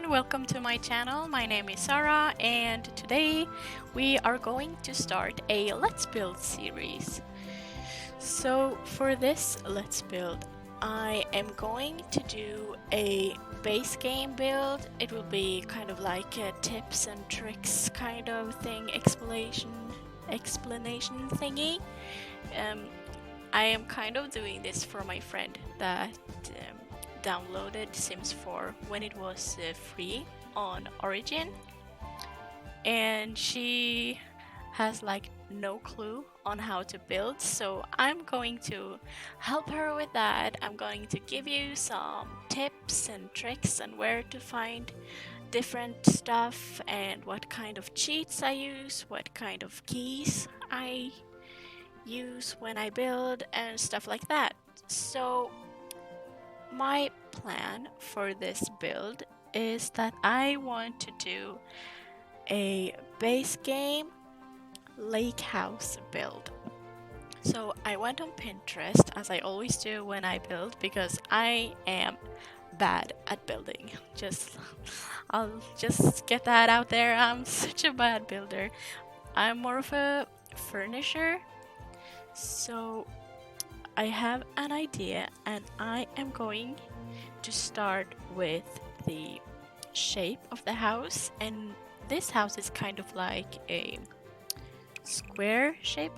everyone, welcome to my channel. My name is Sarah and today we are going to start a Let's Build series. So for this Let's Build, I am going to do a base game build. It will be kind of like a tips and tricks kind of thing, explanation thingy. I am kind of doing this for my friend that downloaded Sims 4 when it was free on Origin, and she has like no clue on how to build, so I'm going to help her with that. I'm going to give you some tips and tricks and where to find different stuff and what kind of cheats I use, what kind of keys I use when I build and stuff like that. So my plan for this build is that I want to do a base game lake house build. So I went on Pinterest, as I always do when I build, because I am bad at building. I'll just get that out there. I'm such a bad builder. I'm more of a furnisher. So I have an idea and I am going to start with the shape of the house, and this house is kind of like a square shape,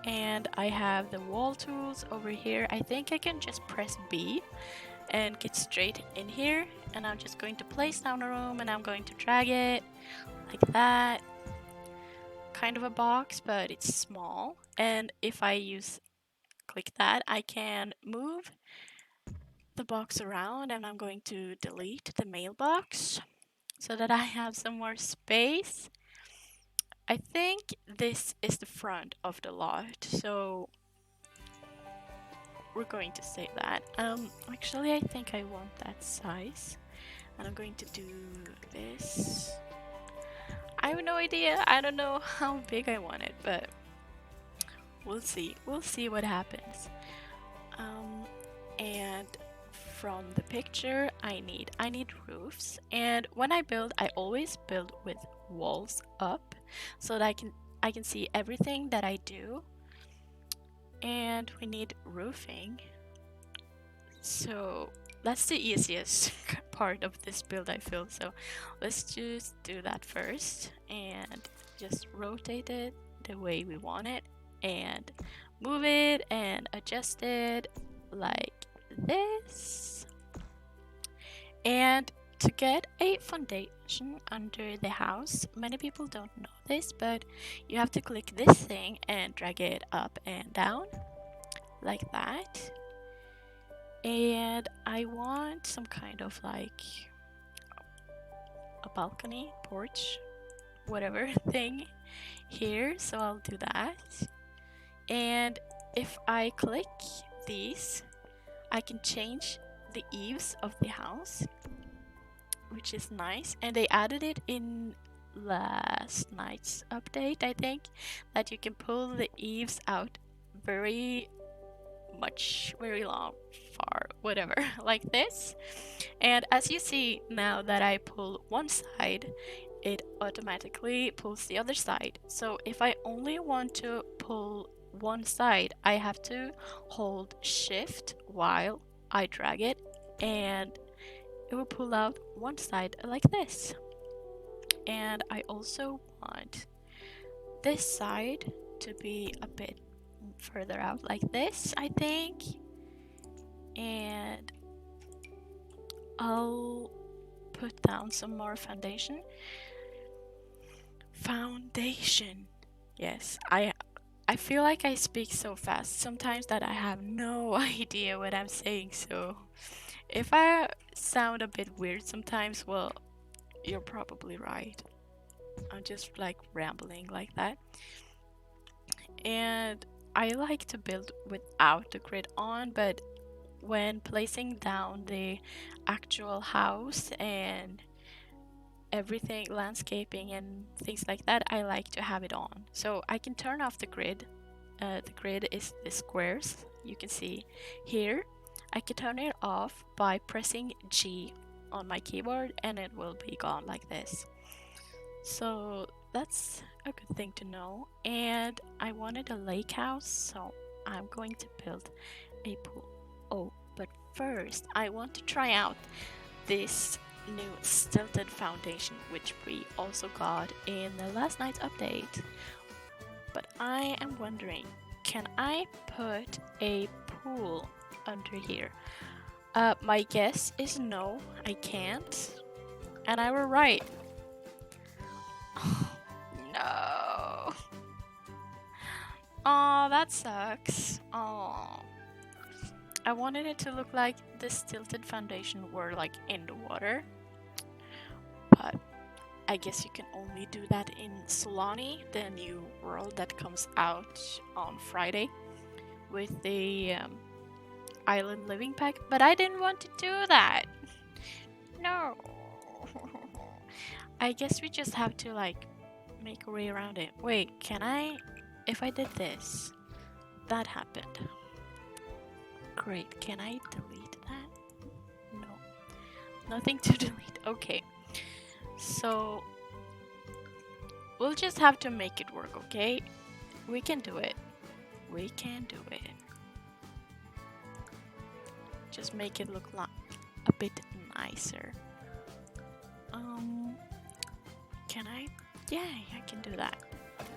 and I have the wall tools over here. I think I can just press B and get straight in here, and I'm just going to place down a room and I'm going to drag it like that. Kind of a box, but it's small, and if I click that, I can move the box around, and I'm going to delete the mailbox so that I have some more space. I think this is the front of the lot, so we're going to save that. Actually, I think I want that size, and I'm going to do this. I have no idea. I don't know how big I want it, but we'll see. We'll see what happens. And from the picture, I need roofs, and when I build, I always build with walls up so that I can see everything that I do. And we need roofing, so that's the easiest part of this build, I feel. So let's just do that first and just rotate it the way we want it and move it and adjust it like this. And to get a foundation under the house, many people don't know this, but you have to click this thing and drag it up and down like that. And I want some kind of like a balcony, porch, whatever thing here, so I'll do that. And if I click these, I can change the eaves of the house, which is nice. And they added it in last night's update, I think, that you can pull the eaves out very long, far, whatever, like this. And as you see, now that I pull one side, it automatically pulls the other side. So if I only want to pull one side, I have to hold shift while I drag it, and it will pull out one side like this. And I also want this side to be a bit further out like this, I think. And I'll put down some more foundation. Yes, I feel like I speak so fast sometimes that I have no idea what I'm saying, so if I sound a bit weird sometimes, well, you're probably right. I'm just like rambling like that. And I like to build without the grid on, but when placing down the actual house and everything, landscaping and things like that, I like to have it on. So I can turn off the grid. The grid is the squares you can see here. I can turn it off by pressing G on my keyboard and it will be gone like this. So that's a good thing to know. And I wanted a lake house, so I'm going to build a pool. Oh, but first I want to try out this new stilted foundation, which we also got in the last night's update. But I am wondering, can I put a pool under here? My guess is no, I can't. And I were right. No. Oh, that sucks. Oh. I wanted it to look like the stilted foundation were like in the water. But I guess you can only do that in Solani, the new world that comes out on Friday with the island living pack. But I didn't want to do that. No. I guess we just have to like make a way around it. Wait, can I? If I did this, that happened. Great, can I delete that? No, nothing to delete. Okay, so we'll just have to make it work, okay? We can do it. We can do it. Just make it look like a bit nicer. Can I? Yeah, I can do that.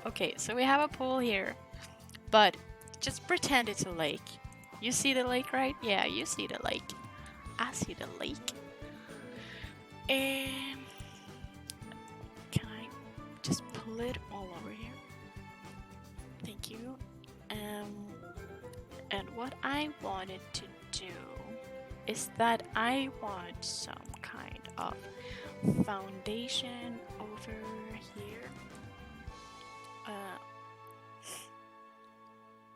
Okay, so we have a pool here, but just pretend it's a lake. You see the lake, right? Yeah, you see the lake. I see the lake. And can I just pull it all over here? Thank you. And what I wanted to do is that I want some kind of foundation over here.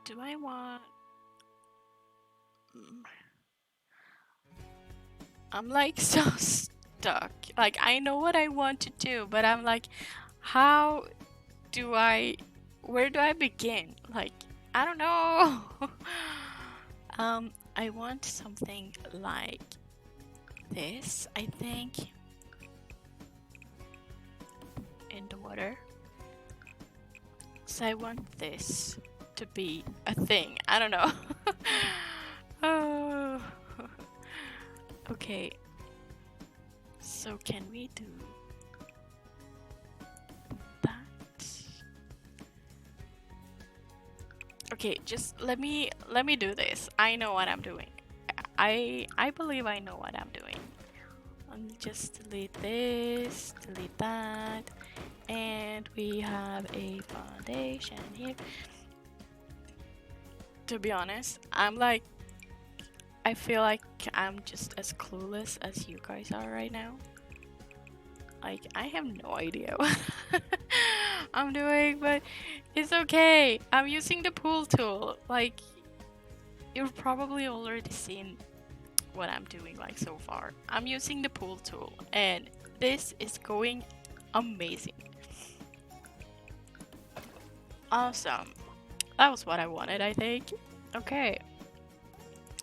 Do I want... I'm like so stuck. Like, I know what I want to do, but I'm like, how do I... Where do I begin? Like, I don't know. I want something like this, I think. In the water. So I want this to be a thing. I don't know. Oh. Okay. So can we do that? Okay, just let me do this. I know what I'm doing. I believe I know what I'm doing. Just delete this, delete that, and we have a foundation here. To be honest, I feel like I'm just as clueless as you guys are right now. Like, I have no idea what I'm doing, but it's okay. I'm using the pool tool. Like, you've probably already seen what I'm doing like so far. I'm using the pool tool and this is going amazing. Awesome. That was what I wanted, I think. Okay.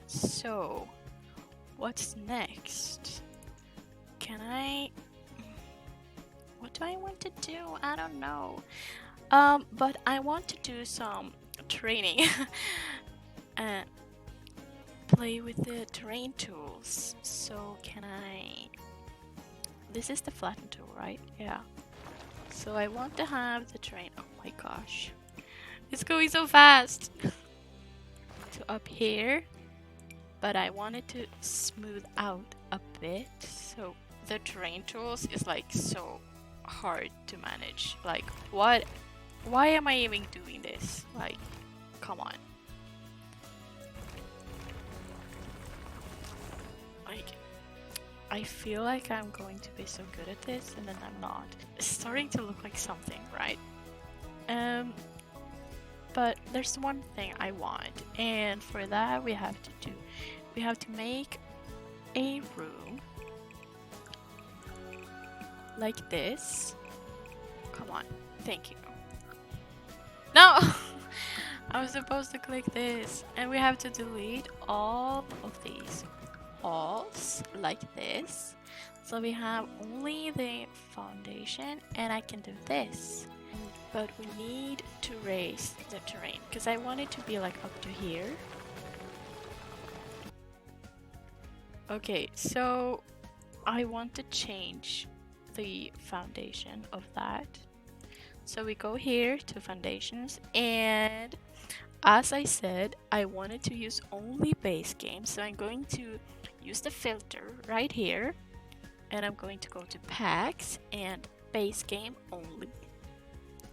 So, what's next? What do I want to do? I don't know. But I want to do some training. Play with the terrain tools. So can I... This is the flatten tool, right? Yeah. So I want to have the terrain... Oh my gosh. It's going so fast! To up here. But I wanted to smooth out a bit. So the terrain tools is like so hard to manage. Like, what? Why am I even doing this? Like, come on. Like, I feel like I'm going to be so good at this and then I'm not. It's starting to look like something, right? But there's one thing I want, and for that we have to make a room like this. Come on, thank you. No! I was supposed to click this, and we have to delete all of these. walls like this. So we have only the foundation, and I can do this. But we need to raise the terrain because I want it to be like up to here. Okay, so I want to change the foundation of that. So we go here to foundations, and as I said, I wanted to use only base game, so I'm going to use the filter right here, and I'm going to go to packs and base game only.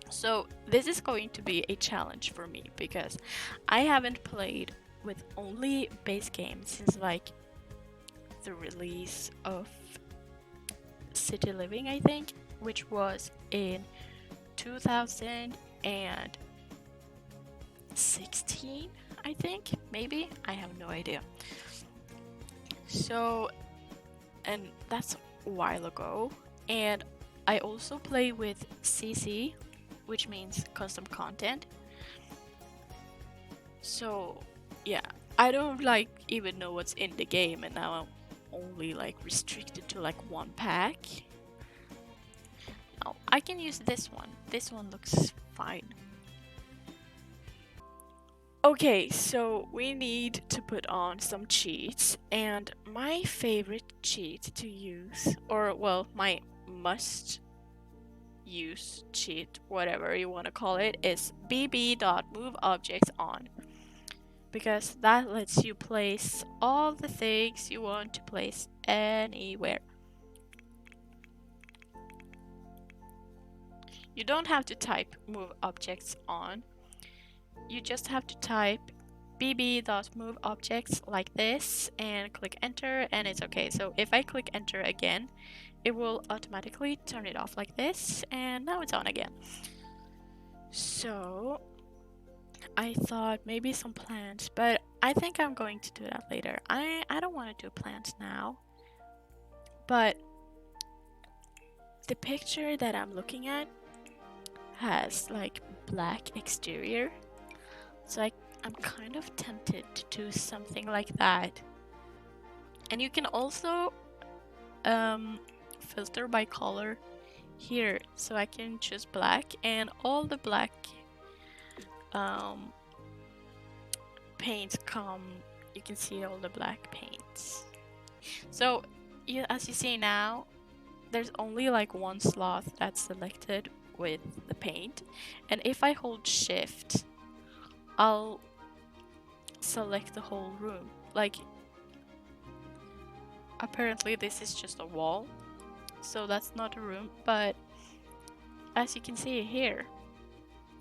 So this is going to be a challenge for me because I haven't played with only base game since like the release of City Living, I think, which was in 2016, I think, maybe. I have no idea. So, and that's a while ago. And I also play with CC, which means custom content. So, yeah, I don't like even know what's in the game, and now I'm only like restricted to like one pack. Oh, I can use this one. This one looks fine. Okay, so we need to put on some cheats, and my favorite cheat to use, or well, my must use cheat, whatever you want to call it, is bb.moveObjects.on, because that lets you place all the things you want to place anywhere. You don't have to type move objects on. You just have to type bb.moveObjects like this and click enter, and it's okay. So if I click enter again, it will automatically turn it off like this, and now it's on again. So I thought maybe some plants, but I think I'm going to do that later. I don't want to do plants now. But the picture that I'm looking at has like black exterior. So I'm kind of tempted to do something like that. And you can also filter by color here. So I can choose black, and all the black paints come, you can see all the black paints. So as you see now, there's only like one slot that's selected with the paint, and if I hold shift, I'll select the whole room. Like, apparently this is just a wall, so that's not a room, but as you can see here,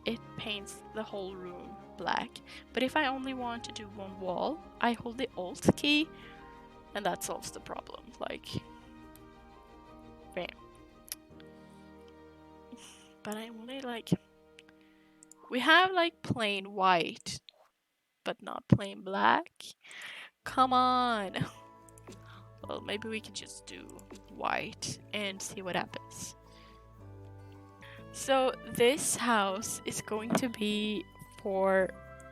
it paints the whole room black. But if I only want to do one wall, I hold the Alt key, and that solves the problem. Like, bam. But I only like, we have like plain white, but not plain black. Come on. Well, maybe we can just do white and see what happens. So this house is going to be for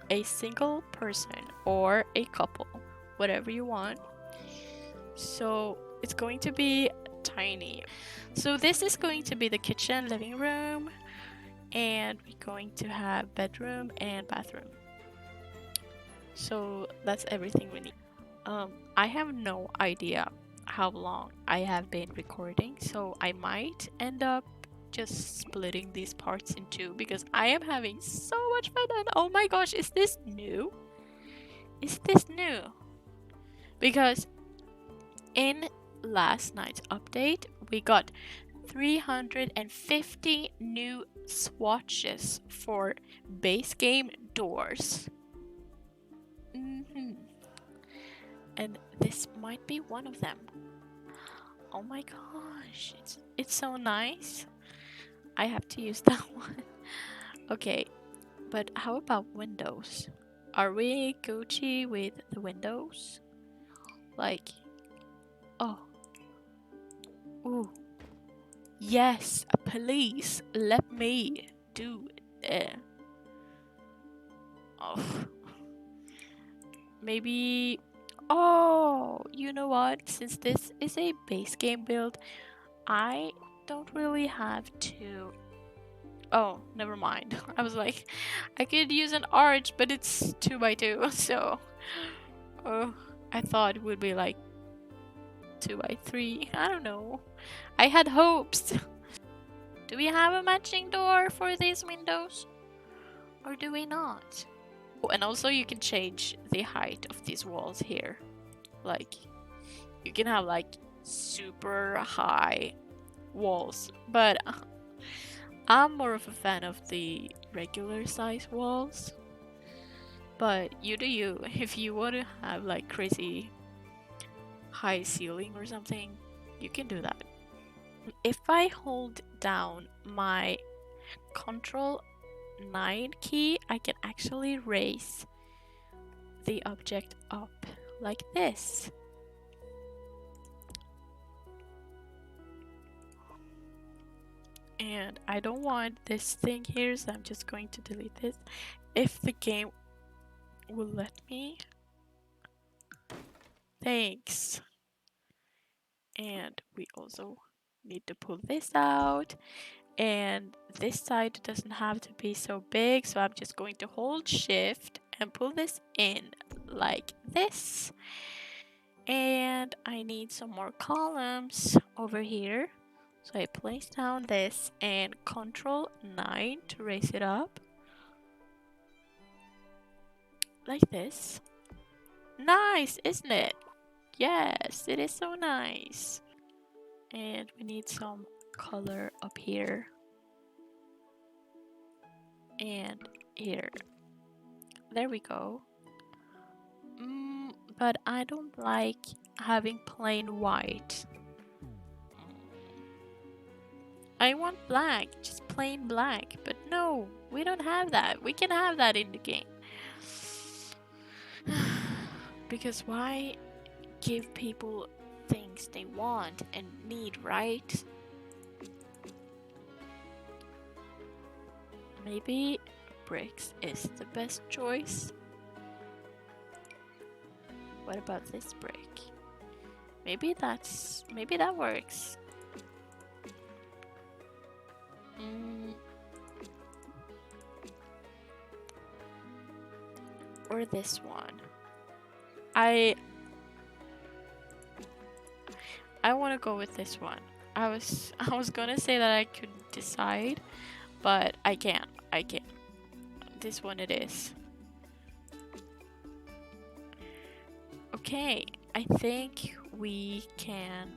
a single person or a couple, whatever you want. So it's going to be tiny. So this is going to be the kitchen, living room, and we're going to have bedroom and bathroom. So that's everything we need. I have no idea how long I have been recording, so I might end up just splitting these parts in two because I am having so much fun, and oh my gosh, is this new? Is this new? Because in last night's update, we got 350 new swatches for base game doors. And this might be one of them. Oh my gosh, it's so nice. I have to use that one. Okay, but how about windows? Are we Gucci with the windows? Like, oh, ooh, yes, please let me do it. Oh, maybe Oh, you know what? Since this is a base game build, I don't really have to. Oh, never mind. I was like, I could use an arch, but it's 2x2, so. Oh, I thought it would be like 2x3. I don't know. I had hopes. Do we have a matching door for these windows? Or do we not? Oh, and also you can change the height of these walls here. Like, you can have like super high walls, but I'm more of a fan of the regular size walls. But you do you. If you want to have like crazy high ceiling or something, you can do that. If I hold down my Control 9 key, I can actually raise the object up like this. And I don't want this thing here, so I'm just going to delete this. If the game will let me. Thanks. And we also need to pull this out. And this side doesn't have to be so big, so I'm just going to hold shift and pull this in like this. And I need some more columns over here. So I place down this and Control 9 to raise it up. Like this. Nice, isn't it? Yes, it is so nice. And we need some color up here. And here. There we go. But I don't like having plain white. I want black, just plain black. But no, we don't have that. We can have that in the game. Because why give people things they want and need, right? Maybe bricks is the best choice. What about this brick? Maybe that works. Or this one. I want to go with this one. I was gonna say that I could decide, but I can't. This one it is. Okay, I think we can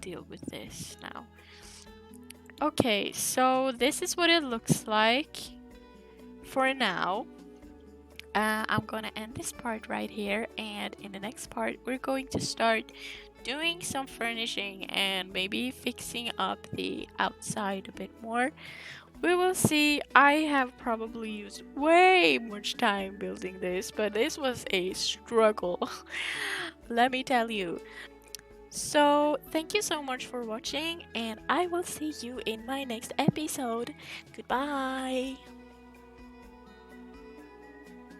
deal with this now. Okay, so this is what it looks like for now. I'm gonna end this part right here, and in the next part we're going to start doing some furnishing and maybe fixing up the outside a bit more. We will see. I have probably used way much time building this, but this was a struggle. Let me tell you. So thank you so much for watching, and I will see you in my next episode. Goodbye.